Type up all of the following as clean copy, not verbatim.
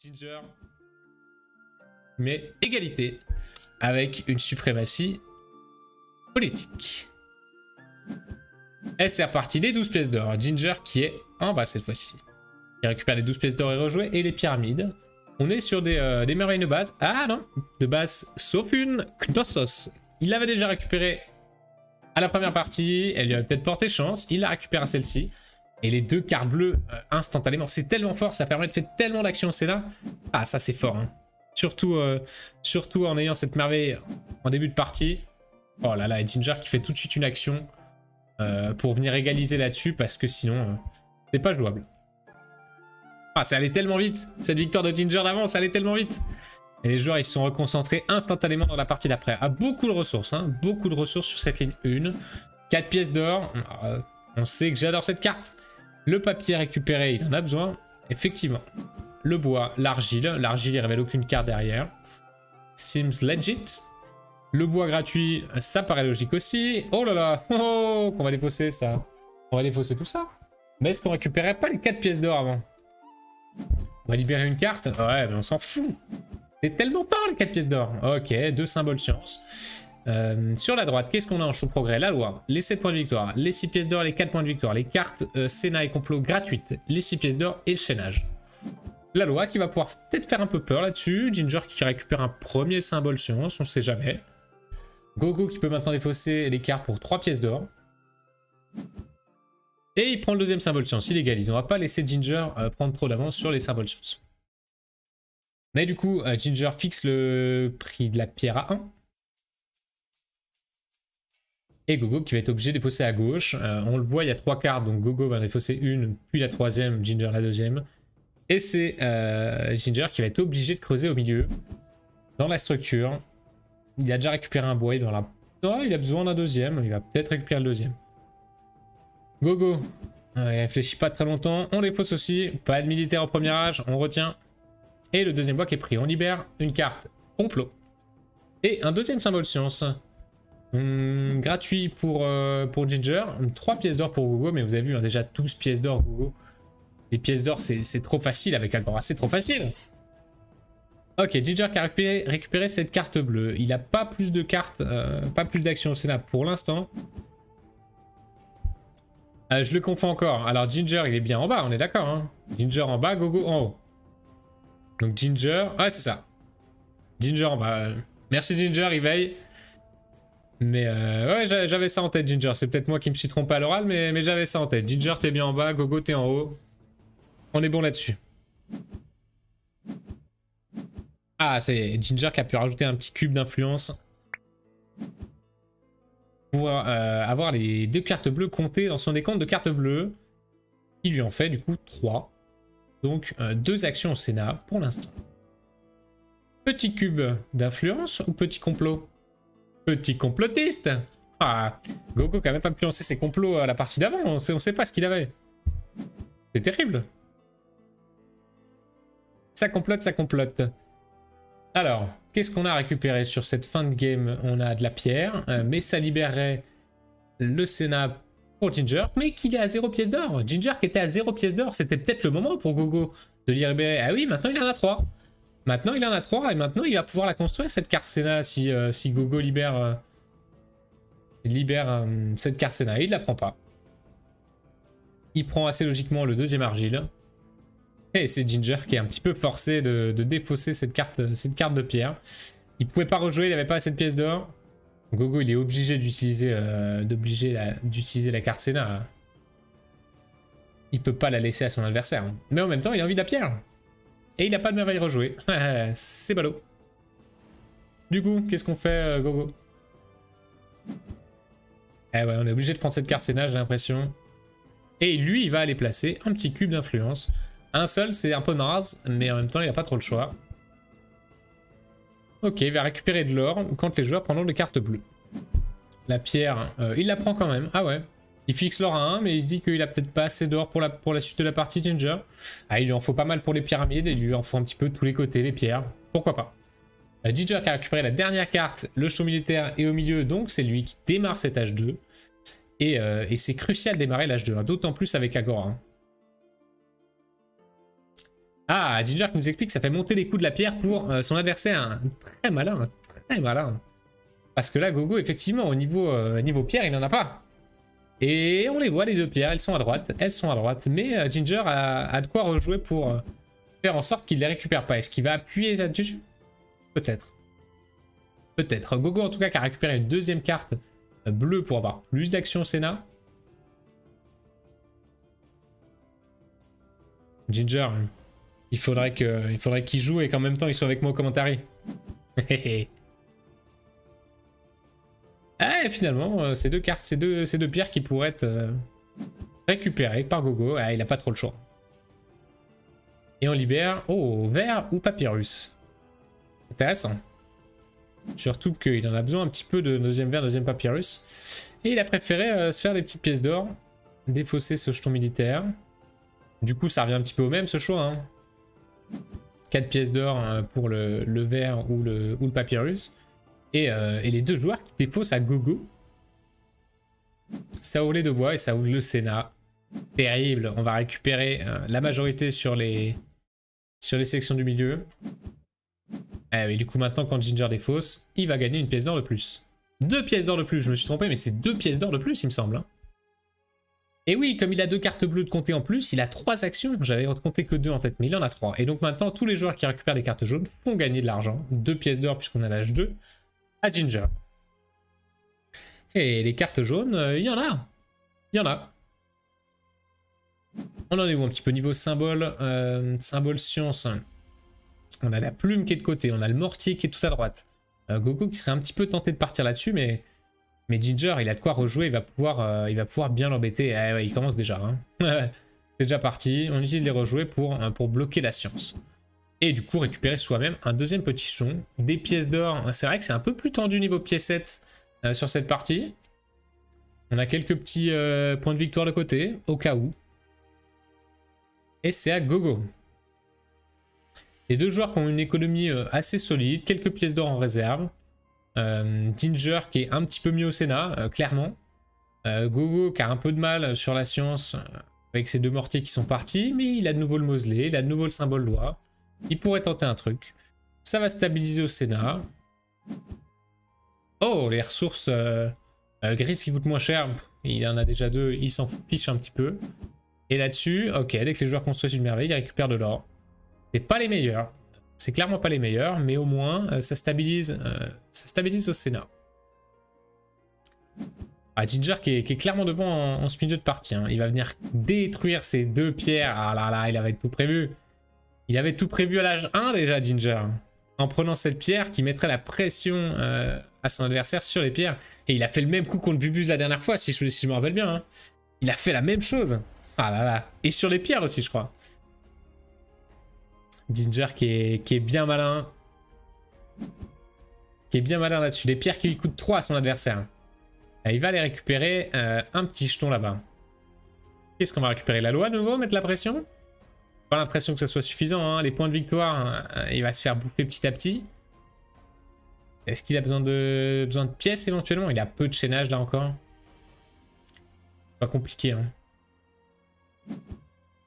Ginger. Mais égalité avec une suprématie politique. Et c'est reparti, les 12 pièces d'or. Ginger qui est en bas cette fois-ci. Il récupère les 12 pièces d'or et rejouer. Et les pyramides. On est sur des merveilles de base. Ah non, de base, sauf une Knossos. Il l'avait déjà récupéré à la première partie. Elle lui avait peut-être porté chance. Il la récupère à celle-ci. Et les deux cartes bleues instantanément. C'est tellement fort, ça permet de faire tellement d'actions. C'est là. Ah, ça c'est fort. Hein. Surtout en ayant cette merveille en début de partie. Oh là là, et Ginger qui fait tout de suite une action pour venir égaliser là-dessus. Parce que sinon, c'est pas jouable. Ah, ça allait tellement vite. Cette victoire de Ginger d'avant, ça allait tellement vite. Et les joueurs, ils se sont reconcentrés instantanément dans la partie d'après. Ah, beaucoup de ressources, hein. Beaucoup de ressources sur cette ligne 1. 4 pièces d'or. On sait que j'adore cette carte. Le papier récupéré, il en a besoin. Effectivement. Le bois, l'argile. L'argile, il révèle aucune carte derrière. Seems legit. Le bois gratuit, ça paraît logique aussi. Oh là là. Oh, qu'on va défausser ça. On va défausser tout ça. Mais est-ce qu'on récupérait pas les 4 pièces d'or avant? On va libérer une carte. Ouais, mais on s'en fout. C'est tellement fort les 4 pièces d'or. Ok, 2 symboles science. Sur la droite, qu'est-ce qu'on a en chaud progrès? La loi, les 7 points de victoire, les 6 pièces d'or, les 4 points de victoire, les cartes Sénat et complot gratuites, les 6 pièces d'or et le chaînage. La loi qui va pouvoir peut-être faire un peu peur là-dessus. Ginger qui récupère un premier symbole science, on sait jamais. Gogo qui peut maintenant défausser les cartes pour 3 pièces d'or. Et il prend le deuxième symbole science, il égalise. On va pas laisser Ginger prendre trop d'avance sur les symboles science. Mais du coup, Ginger fixe le prix de la pierre à 1. Et Gogo qui va être obligé de défausser à gauche. On le voit, il y a 3 cartes, donc Gogo va défausser une, puis la troisième, Ginger la deuxième. Et c'est Ginger qui va être obligé de creuser au milieu, dans la structure. Il a déjà récupéré un bois, il a besoin d'un deuxième, il va peut-être récupérer le deuxième. Gogo, il réfléchit pas très longtemps, on dépose aussi, pas de militaire au premier âge, on retient. Et le deuxième bloc est pris, on libère une carte complot. Et un deuxième symbole science. Gratuit pour Ginger, 3 pièces d'or pour Gogo, mais vous avez vu, hein, déjà 12 pièces d'or Gogo. Les pièces d'or c'est trop facile avec Agora, c'est trop facile. Ok, Ginger qui a récupéré cette carte bleue. Il n'a pas plus de cartes, pas plus d'actions au Sénat pour l'instant. Je le confonds encore. Alors Ginger, il est bien en bas, on est d'accord. Hein. Ginger en bas, Gogo en haut. Donc Ginger... Ouais, c'est ça. Ginger en bas. Merci Ginger, il veille. Mais ouais, j'avais ça en tête, Ginger. C'est peut-être moi qui me suis trompé à l'oral, mais j'avais ça en tête. Ginger, t'es bien en bas, Gogo, t'es en haut. On est bon là-dessus. Ah, c'est Ginger qui a pu rajouter un petit cube d'influence. Pour avoir les 2 cartes bleues comptées dans son décompte de cartes bleues. Qui lui en fait du coup 3. Donc 2 actions au Sénat pour l'instant. Petit cube d'influence ou petit complot? Petit complotiste. Ah, Gogo qui a même pas pu lancer ses complots à la partie d'avant. On sait pas ce qu'il avait. C'est terrible. Ça complote, ça complote. Alors, qu'est-ce qu'on a récupéré sur cette fin de game? On a de la pierre, mais ça libérerait le Sénat pour Ginger, mais qu'il est à 0 pièces d'or. Ginger qui était à 0 pièces d'or, c'était peut-être le moment pour Gogo de libérer. Ah oui, maintenant il en a 3. Maintenant il en a 3 et maintenant il va pouvoir la construire cette carte Sénat si Gogo libère cette carte Sénat. Et il la prend pas. Il prend assez logiquement le deuxième argile. Et c'est Ginger qui est un petit peu forcé de défausser cette carte de pierre. Il pouvait pas rejouer, il n'avait pas assez de pièces d'or. Gogo, il est obligé d'utiliser la carte Sénat. Il peut pas la laisser à son adversaire. Mais en même temps, il a envie de la pierre. Et il n'a pas de merveille rejouée. C'est ballot. Du coup, qu'est-ce qu'on fait, Gogo? Eh ouais, on est obligé de prendre cette carte Sénat, j'ai l'impression. Et lui, il va aller placer un petit cube d'influence. Un seul, c'est un peu naze, mais en même temps, il n'a pas trop le choix. Ok, il va récupérer de l'or quand les joueurs prendront des cartes bleues. La pierre, il la prend quand même. Ah ouais. Il fixe l'or à 1, mais il se dit qu'il a peut-être pas assez d'or pour la suite de la partie Ginger. Ah, il lui en faut pas mal pour les pyramides, et il lui en faut un petit peu de tous les côtés, les pierres. Pourquoi pas. Ginger qui a récupéré la dernière carte, le show militaire, et au milieu, donc c'est lui qui démarre cet H2. Et c'est crucial de démarrer l'H2, hein, d'autant plus avec Agora. Hein. Ah, Ginger qui nous explique que ça fait monter les coups de la pierre pour son adversaire. Très malin, très malin. Parce que là, Gogo, effectivement, au niveau pierre, il n'en a pas. Et on les voit, les deux pierres, elles sont à droite. Elles sont à droite. Mais Ginger a de quoi rejouer pour faire en sorte qu'il ne les récupère pas. Est-ce qu'il va appuyer là-dessus? Peut-être. Peut-être. Gogo, en tout cas, qui a récupéré une deuxième carte bleue pour avoir plus d'action au Sénat. Ginger, il faudrait qu'il joue et qu'en même temps, il soit avec moi au commentary. Ah, et finalement, ces deux cartes, ces deux pierres qui pourraient être récupérées par Gogo. Ah, il n'a pas trop le choix. Et on libère, oh, verre ou papyrus. Intéressant. Surtout qu'il en a besoin un petit peu de deuxième verre, deuxième papyrus. Et il a préféré se faire des petites pièces d'or. Défausser ce jeton militaire. Du coup, ça revient un petit peu au même, ce choix. Hein. 4 pièces d'or pour le verre ou le papyrus. Et les deux joueurs qui défaussent à Gogo. Ça ouvre les deux bois et ça ouvre le Sénat. Terrible. On va récupérer la majorité sur les sections du milieu. Et du coup, maintenant, quand Ginger défausse, il va gagner une pièce d'or de plus. 2 pièces d'or de plus, je me suis trompé, mais c'est 2 pièces d'or de plus, il me semble. Hein. Et oui, comme il a 2 cartes bleues de compter en plus, il a 3 actions. J'avais compté que 2 en tête, mais il en a 3. Et donc maintenant, tous les joueurs qui récupèrent des cartes jaunes font gagner de l'argent. 2 pièces d'or, puisqu'on a l'âge 2, à Ginger. Et les cartes jaunes, il y en a. Il y en a. On en est où un petit peu niveau symbole, symbole science. On a la plume qui est de côté, on a le mortier qui est tout à droite. Gogo qui serait un petit peu tenté de partir là-dessus, mais Ginger, il a de quoi rejouer, il va pouvoir bien l'embêter. Ah ouais, il commence déjà. Hein. C'est déjà parti, on utilise les rejouer pour bloquer la science. Et du coup, récupérer soi-même un deuxième petit jeton, des pièces d'or. C'est vrai que c'est un peu plus tendu niveau piécette sur cette partie. On a quelques petits points de victoire de côté, au cas où. Et c'est à Gogo. Les deux joueurs qui ont une économie assez solide, quelques pièces d'or en réserve. Ginger qui est un petit peu mieux au Sénat, clairement. Gogo qui a un peu de mal sur la science avec ses 2 mortiers qui sont partis, mais il a de nouveau le mausolée, il a de nouveau le symbole loi. Il pourrait tenter un truc. Ça va stabiliser au Sénat. Oh, les ressources grises qui coûtent moins cher. Il en a déjà 2, il s'en fiche un petit peu. Et là-dessus, ok, dès que les joueurs construisent une merveille, ils récupèrent de l'or. C'est pas les meilleurs. C'est clairement pas les meilleurs, mais au moins, ça stabilise au Sénat. Ah, Ginger qui est clairement devant en ce milieu de partie. Hein. Il va venir détruire ces 2 pierres. Ah là là, il avait tout prévu. Il avait tout prévu à l'âge 1 déjà, Ginger. En prenant cette pierre qui mettrait la pression à son adversaire sur les pierres. Et il a fait le même coup contre Bubus la dernière fois, si je me rappelle bien. Hein. Il a fait la même chose. Ah là là. Et sur les pierres aussi, je crois. Ginger qui est bien malin. Qui est bien malin là-dessus. Les pierres qui lui coûtent 3 à son adversaire. Et il va aller récupérer un petit jeton là-bas. Qu'est-ce qu'on va récupérer? La loi de nouveau? Mettre la pression? Pas l'impression que ça soit suffisant. Hein. Les points de victoire, il va se faire bouffer petit à petit. Est-ce qu'il a besoin de pièces éventuellement? Il a peu de chaînage là encore. Pas compliqué. Hein.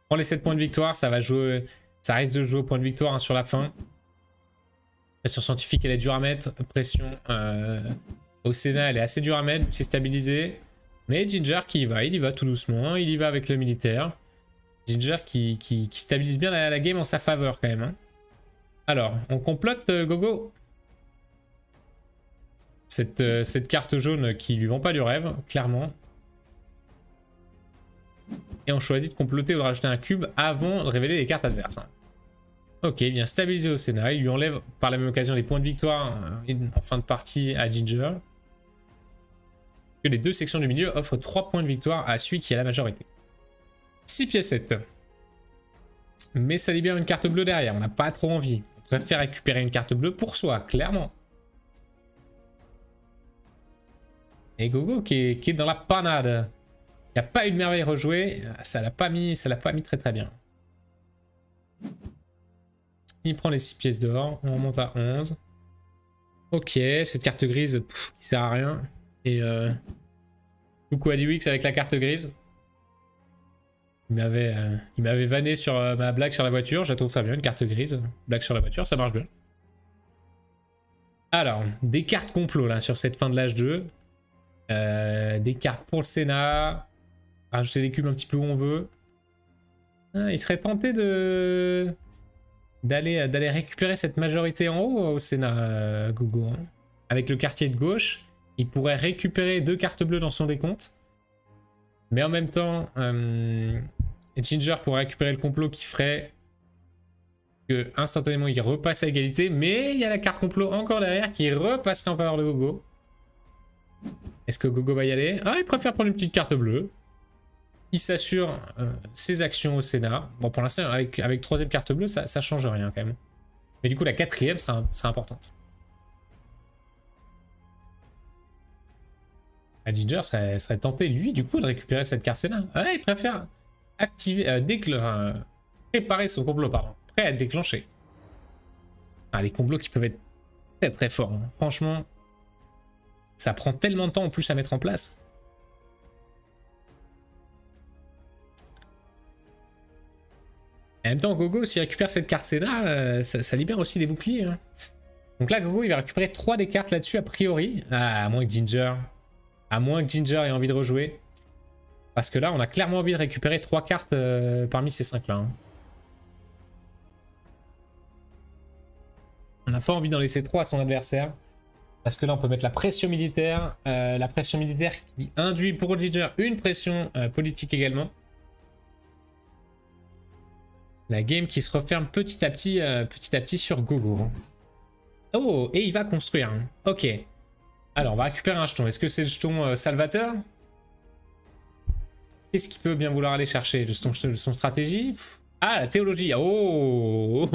Prends les 7 points de victoire, ça va jouer. Ça risque de jouer au point de victoire hein, sur la fin. Pression scientifique, elle est dure à mettre. Pression au Sénat, elle est assez dure à mettre. C'est stabilisé. Mais Ginger qui y va, il y va tout doucement. Il y va avec le militaire. Ginger qui stabilise bien la game en sa faveur quand même. Hein. Alors, on complote Gogo. Cette carte jaune qui lui vend pas du rêve, clairement. Et on choisit de comploter ou de rajouter un cube avant de révéler les cartes adverses. Hein. Ok, il vient stabiliser au Sénat. Il lui enlève par la même occasion les points de victoire en fin de partie à Ginger. Que les 2 sections du milieu offrent 3 points de victoire à celui qui a la majorité. 6 piécettes. Mais ça libère une carte bleue derrière. On n'a pas trop envie. On préfère récupérer une carte bleue pour soi, clairement. Et Gogo qui est dans la panade. Il n'y a pas eu de merveille rejouée. Ça l'a pas mis très très bien. Il prend les 6 pièces d'or. On remonte à 11. Ok, cette carte grise qui sert à rien. Et coucou Aliwix avec la carte grise. Il m'avait vanné sur ma blague sur la voiture. Je trouve ça bien, une carte grise. Blague sur la voiture, ça marche bien. Alors, des cartes complot là sur cette fin de l'âge 2. Des cartes pour le Sénat. Rajouter des cubes un petit peu où on veut. Ah, il serait tenté d'aller récupérer cette majorité en haut au Sénat, Gogo. Hein. Avec le quartier de gauche, il pourrait récupérer 2 cartes bleues dans son décompte. Mais en même temps, Ginger pourrait récupérer le complot qui ferait que instantanément il repasse à égalité. Mais il y a la carte complot encore derrière qui repasserait en faveur de Gogo. Est-ce que Gogo va y aller? Ah, il préfère prendre une petite carte bleue. Il s'assure ses actions au Sénat. Bon, pour l'instant, avec 3ème carte bleue, ça change rien quand même. Mais du coup, la 4ème sera importante. Ginger serait tenté, lui, du coup, de récupérer cette carte Sénat. Ah, il préfère activer, préparer son complot, pardon. Prêt à déclencher. Ah, les complots qui peuvent être très très forts. Hein. Franchement, ça prend tellement de temps en plus à mettre en place. En même temps, Gogo, s'il récupère cette carte Sénat, ça libère aussi des boucliers. Hein. Donc là, Gogo, il va récupérer 3 des cartes là-dessus, a priori. Ah, à moins que Ginger... À moins que Ginger ait envie de rejouer. Parce que là, on a clairement envie de récupérer 3 cartes parmi ces 5 là. Hein. On n'a pas envie d'en laisser 3 à son adversaire. Parce que là, on peut mettre la pression militaire. La pression militaire qui induit pour Ginger une pression politique également. La game qui se referme petit à petit sur Gogo. Oh, et il va construire. Hein. Ok. Alors, on va récupérer un jeton. Est-ce que c'est le jeton salvateur? Qu'est-ce qu'il peut bien vouloir aller chercher? Son stratégie? Ah, la théologie. Oh,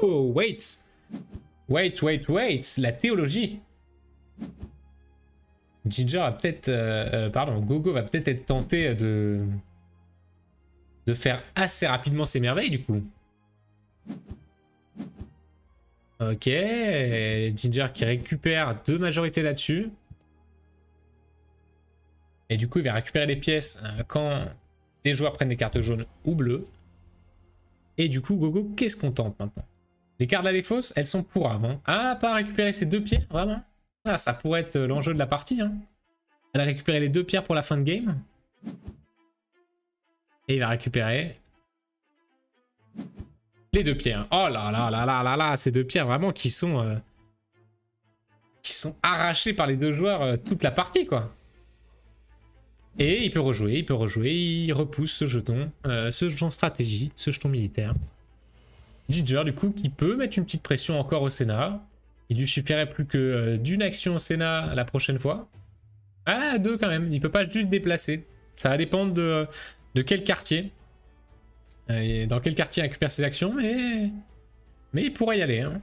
wait. Wait. La théologie. Ginger va peut-être... pardon, Gogo va peut-être être tenté de faire assez rapidement ses merveilles, du coup. Ok, Ginger qui récupère 2 majorités là-dessus. Et du coup, il va récupérer les pièces quand les joueurs prennent des cartes jaunes ou bleues. Et du coup, Gogo, qu'est-ce qu'on tente maintenant? Les cartes à défausse, elles sont pour avant. Ah, pas récupérer ces 2 pierres, vraiment? Ah, ça pourrait être l'enjeu de la partie. Hein. Elle a récupéré les 2 pierres pour la fin de game. Et il va récupérer... les 2 pierres. Oh là là là là là là, ces 2 pierres vraiment qui sont arrachées par les 2 joueurs toute la partie, quoi. Et il peut rejouer, il repousse ce jeton stratégie, ce jeton militaire. Ginger, du coup, qui peut mettre une petite pression encore au Sénat. Il lui suffirait plus que d'une action au Sénat la prochaine fois. Ah, 2 quand même, il peut pas juste déplacer. Ça va dépendre de quel quartier. Et dans quel quartier il récupère ses actions, mais il pourrait y aller. Hein.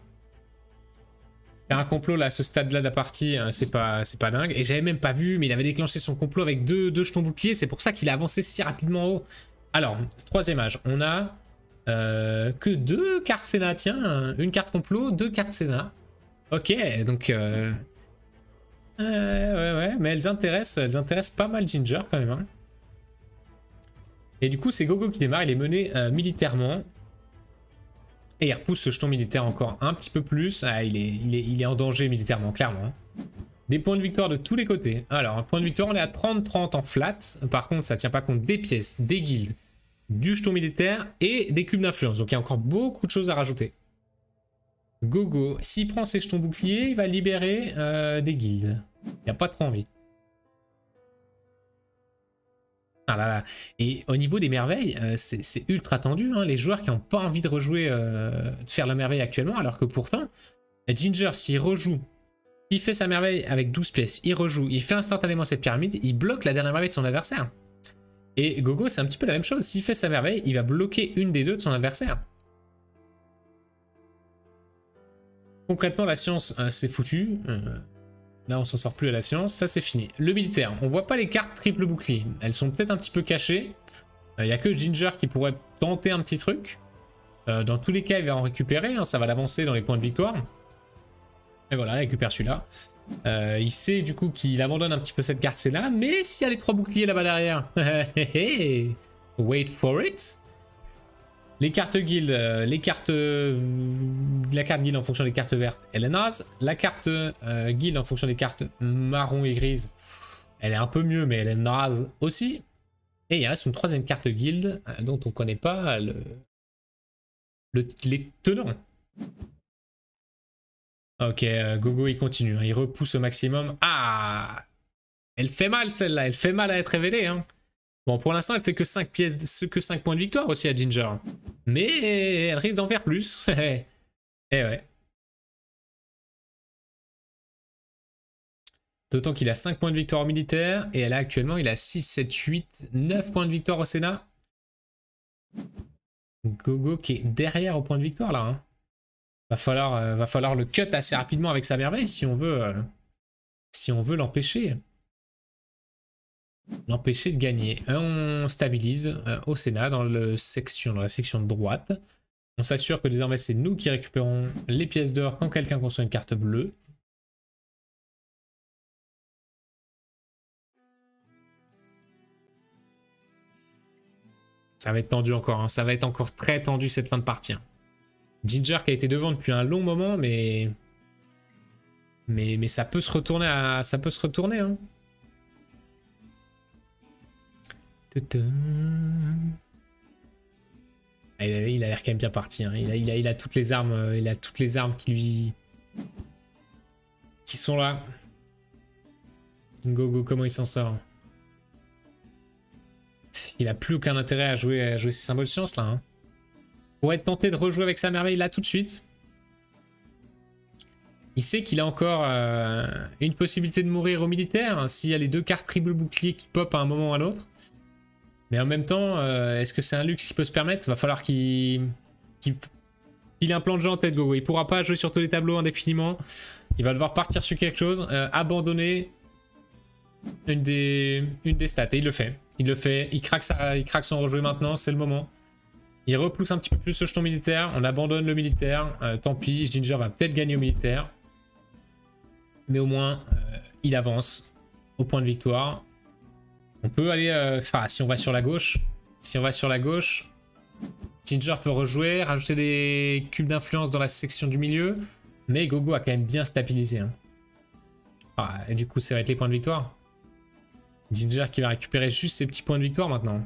Faire un complot là, à ce stade-là de la partie, c'est pas dingue. Et j'avais même pas vu, mais il avait déclenché son complot avec 2 jetons boucliers. C'est pour ça qu'il a avancé si rapidement en haut. Alors, 3ème âge, on a que 2 cartes Sénat. Tiens, une carte complot, 2 cartes Sénat. Ok, donc... ouais, mais elles intéressent pas mal Ginger quand même. Hein. Et du coup, c'est Gogo qui démarre, il est mené militairement. Et il repousse ce jeton militaire encore un petit peu plus. Ah, il est en danger militairement, clairement. Des points de victoire de tous les côtés. Alors, un point de victoire, on est à 30-30 en flat. Par contre, ça ne tient pas compte des pièces, des guildes, du jeton militaire et des cubes d'influence. Donc, il y a encore beaucoup de choses à rajouter. Gogo, s'il prend ses jetons boucliers, il va libérer des guildes. Il n'a pas trop envie. Ah là là. Et au niveau des merveilles, c'est ultra tendu. Hein. Les joueurs qui n'ont pas envie de rejouer, de faire la merveille actuellement, alors que pourtant, Ginger, s'il rejoue, s'il fait sa merveille avec 12 pièces, il rejoue, il fait instantanément cette pyramide, il bloque la dernière merveille de son adversaire. Et Gogo, c'est un petit peu la même chose. S'il fait sa merveille, il va bloquer une des 2 de son adversaire. Concrètement, la science, c'est foutu. Là, on s'en sort plus à la science. Ça, c'est fini. Le militaire. On voit pas les cartes triple bouclier. Elles sont peut-être un petit peu cachées. Il n'y a que Ginger qui pourrait tenter un petit truc. Dans tous les cas, il va en récupérer. Hein, ça va l'avancer dans les points de victoire. Et voilà, il récupère celui-là. Il sait du coup qu'il abandonne un petit peu cette carte, c'est là. Mais s'il y a les 3 boucliers là-bas derrière. Wait for it. Les cartes guild, la carte guild en fonction des cartes vertes, elle est naze. La carte guild en fonction des cartes marron et grises, elle est un peu mieux, mais elle est naze aussi. Et il reste une troisième carte guild dont on connaît pas les tenants. Ok, Gogo il continue, hein, il repousse au maximum. Ah, elle fait mal celle-là, elle fait mal à être révélée. Hein. Bon, pour l'instant, elle fait que 5 pièces, que 5 points de victoire aussi à Ginger. Mais elle risque d'en faire plus. Eh ouais. D'autant qu'il a 5 points de victoire au militaire. Et elle a actuellement, il a 6, 7, 8, 9 points de victoire au Sénat. Gogo qui est derrière au point de victoire là. Hein. Va falloir le cut assez rapidement avec sa merveille si on veut l'empêcher. L'empêcher de gagner. On stabilise au Sénat dans la section de droite. On s'assure que désormais c'est nous qui récupérons les pièces d'or quand quelqu'un conçoit une carte bleue. Ça va être tendu encore, hein. Ça va être encore très tendu cette fin de partie. Hein. Ginger qui a été devant depuis un long moment, mais ça peut se retourner hein. Il a l'air quand même bien parti. Hein. Il a toutes les armes. Il a toutes les armes qui sont là. Gogo, comment il s'en sort? Il a plus aucun intérêt à jouer ces symboles science là. Hein. Pour être tenté de rejouer avec sa merveille là tout de suite. Il sait qu'il a encore une possibilité de mourir au militaire hein, s'il y a les deux cartes triple bouclier qui pop à un moment ou à l'autre. Mais en même temps, est-ce que c'est un luxe qu'il peut se permettre? Va falloir qu'il ait un plan de jeu en tête, Gogo. Il pourra pas jouer sur tous les tableaux indéfiniment. Il va devoir partir sur quelque chose, abandonner une des stats. Et il le fait. Il craque son rejoué maintenant, c'est le moment. Il repousse un petit peu plus ce jeton militaire. On abandonne le militaire. Tant pis, Ginger va peut-être gagner au militaire. Mais au moins, il avance au point de victoire. On peut aller... Enfin, si on va sur la gauche... Ginger peut rejouer, rajouter des cubes d'influence dans la section du milieu. Mais Gogo a quand même bien stabilisé. Hein. Ah, et du coup, ça va être les points de victoire. Ginger qui va récupérer juste ses petits points de victoire maintenant.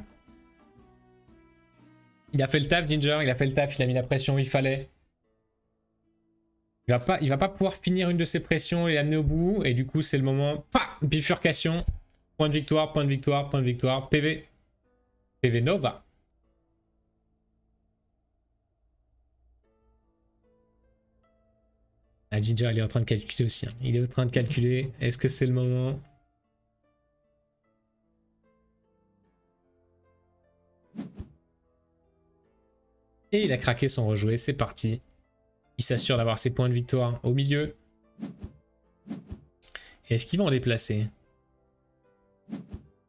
Il a fait le taf, Ginger. Il a fait le taf. Il a mis la pression où il fallait. Il va pas pouvoir finir une de ses pressions et amener au bout. Et du coup, c'est le moment. Pah, bifurcation. Point de victoire, point de victoire, point de victoire. PV. PV Nova. Ah, Ginger, il est en train de calculer aussi. Hein. Il est en train de calculer. Est-ce que c'est le moment? Et il a craqué son rejoué. C'est parti. Il s'assure d'avoir ses points de victoire au milieu. Et est-ce qu'il va en déplacer?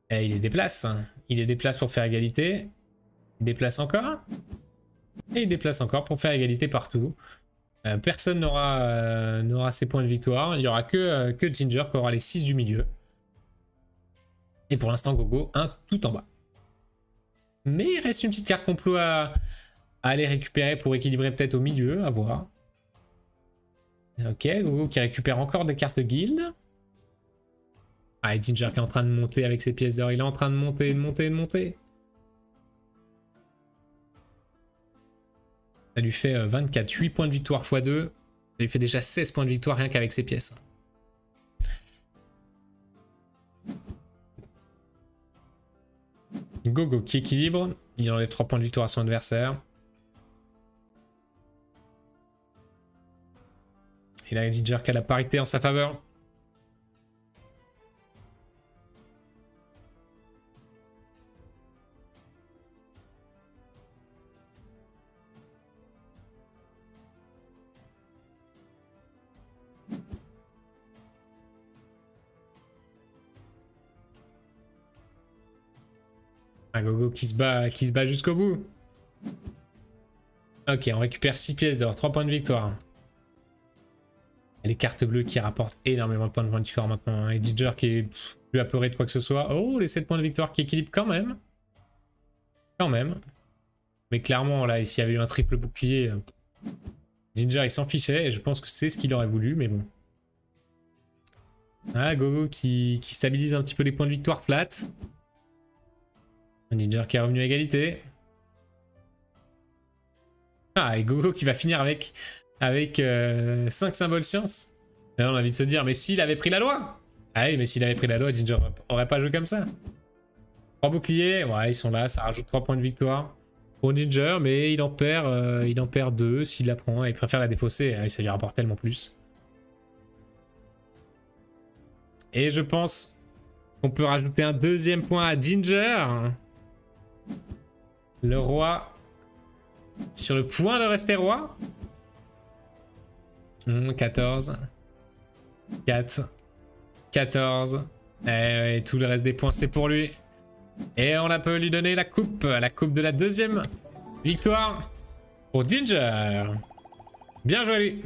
Et il les déplace. Hein. Il les déplace pour faire égalité. Il déplace encore. Et il déplace encore pour faire égalité partout. Personne n'aura ses points de victoire. Il n'y aura que Ginger qui aura les 6 du milieu. Et pour l'instant, Gogo, un tout en bas. Mais il reste une petite carte complot à aller récupérer pour équilibrer peut-être au milieu. À voir. Ok, Gogo qui récupère encore des cartes guild. Ah, et Ginger qui est en train de monter avec ses pièces d'or. Il est en train de monter, de monter. Ça lui fait 24, 8 points de victoire x 2. Ça lui fait déjà 16 points de victoire rien qu'avec ses pièces. Gogo qui équilibre. Il enlève 3 points de victoire à son adversaire. Et là, Ginger qui a la parité en sa faveur. Un Gogo qui se bat jusqu'au bout. Ok, on récupère 6 pièces d'or, 3 points de victoire. Les cartes bleues qui rapportent énormément de points de victoire maintenant. Et Ginger qui est plus apeuré de quoi que ce soit. Oh, les 7 points de victoire qui équilibrent quand même. Quand même. Mais clairement, là, s'il y avait eu un triple bouclier, Ginger, il s'en fichait. Et je pense que c'est ce qu'il aurait voulu, mais bon. Ah, Gogo qui stabilise un petit peu les points de victoire flat. Ginger qui est revenu à égalité. Ah, et Gogo qui va finir avec 5 symboles science. Et là, on a envie de se dire, mais s'il avait pris la loi. Ah oui, mais s'il avait pris la loi, Ginger aurait pas joué comme ça. 3 boucliers, ouais, ils sont là, ça rajoute 3 points de victoire pour Ginger, mais il en perd 2 s'il la prend, il préfère la défausser, hein, ça lui rapporte tellement plus. Et je pense qu'on peut rajouter un deuxième point à Ginger. Le roi sur le point de rester roi. 14. 4. 14. Et tout le reste des points, c'est pour lui. Et on a pu lui donner la coupe de la deuxième victoire pour Ginger. Bien joué lui.